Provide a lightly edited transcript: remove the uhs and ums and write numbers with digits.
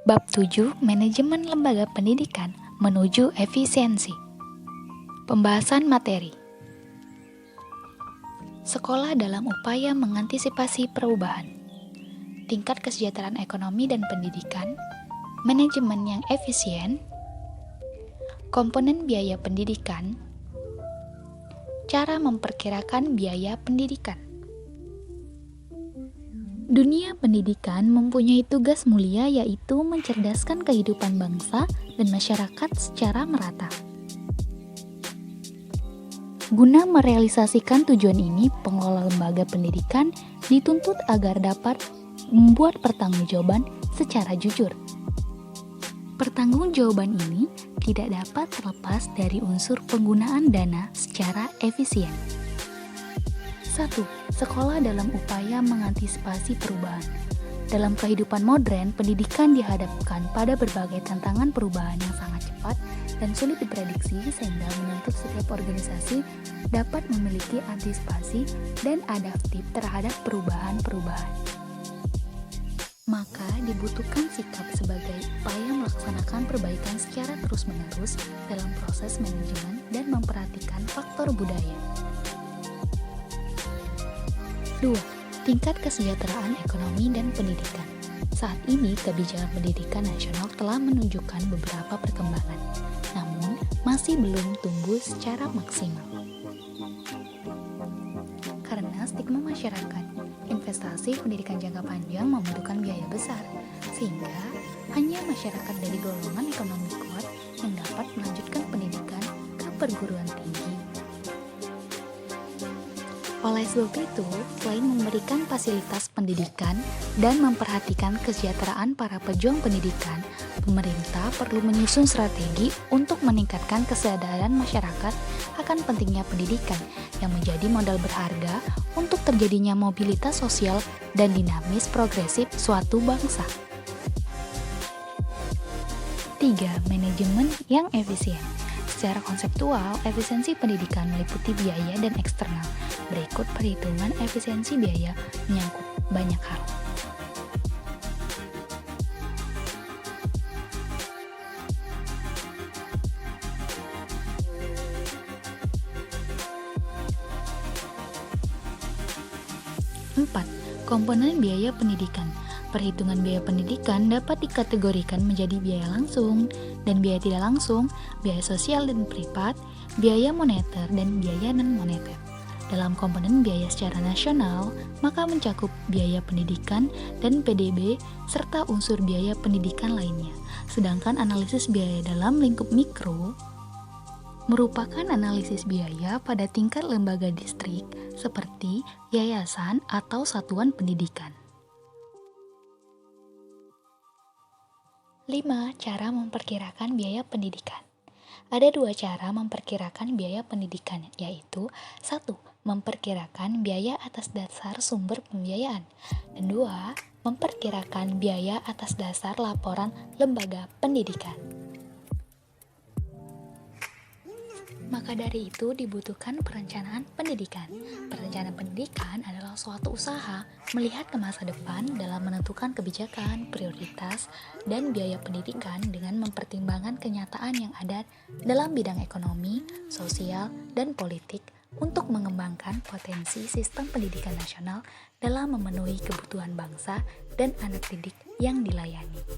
Bab 7, Manajemen Lembaga Pendidikan menuju Efisiensi. Pembahasan materi. Sekolah dalam upaya mengantisipasi perubahan. Tingkat kesejahteraan ekonomi dan pendidikan, manajemen yang efisien, komponen biaya pendidikan, cara memperkirakan biaya pendidikan. Dunia pendidikan mempunyai tugas mulia, yaitu mencerdaskan kehidupan bangsa dan masyarakat secara merata. Guna merealisasikan tujuan ini, pengelola lembaga pendidikan dituntut agar dapat membuat pertanggungjawaban secara jujur. Pertanggungjawaban ini tidak dapat terlepas dari unsur penggunaan dana secara efisien. 1. Sekolah dalam upaya mengantisipasi perubahan. Dalam kehidupan modern, pendidikan dihadapkan pada berbagai tantangan perubahan yang sangat cepat dan sulit diprediksi, sehingga menuntut setiap organisasi dapat memiliki antisipasi dan adaptif terhadap perubahan-perubahan. Maka dibutuhkan sikap sebagai upaya melaksanakan perbaikan secara terus-menerus dalam proses manajemen dan memperhatikan faktor budaya. 2. Tingkat kesejahteraan ekonomi dan pendidikan. Saat ini, kebijakan pendidikan nasional telah menunjukkan beberapa perkembangan, namun masih belum tumbuh secara maksimal. Karena stigma masyarakat, investasi pendidikan jangka panjang membutuhkan biaya besar, sehingga hanya masyarakat dari golongan ekonomi kuat yang dapat melanjutkan pendidikan ke perguruan tinggi. Oleh sebab itu, selain memberikan fasilitas pendidikan dan memperhatikan kesejahteraan para pejuang pendidikan, pemerintah perlu menyusun strategi untuk meningkatkan kesadaran masyarakat akan pentingnya pendidikan yang menjadi modal berharga untuk terjadinya mobilitas sosial dan dinamis progresif suatu bangsa. 3. Manajemen yang efisien. Secara konseptual, efisiensi pendidikan meliputi biaya dan eksternal. Berikut perhitungan efisiensi biaya menyangkut banyak hal. Empat, komponen biaya pendidikan. Perhitungan biaya pendidikan dapat dikategorikan menjadi biaya langsung dan biaya tidak langsung, biaya sosial dan privat, biaya moneter, dan biaya non-moneter. Dalam komponen biaya secara nasional, maka mencakup biaya pendidikan dan PDB serta unsur biaya pendidikan lainnya. Sedangkan analisis biaya dalam lingkup mikro merupakan analisis biaya pada tingkat lembaga distrik seperti yayasan atau satuan pendidikan. 5. Cara memperkirakan biaya pendidikan. Ada dua cara memperkirakan biaya pendidikan, yaitu 1. Memperkirakan biaya atas dasar sumber pembiayaan, dan 2. Memperkirakan biaya atas dasar laporan lembaga pendidikan. Maka dari itu dibutuhkan perencanaan pendidikan. Perencanaan pendidikan adalah suatu usaha melihat ke masa depan dalam menentukan kebijakan, prioritas, dan biaya pendidikan dengan mempertimbangkan kenyataan yang ada dalam bidang ekonomi, sosial, dan politik untuk mengembangkan potensi sistem pendidikan nasional dalam memenuhi kebutuhan bangsa dan anak didik yang dilayani.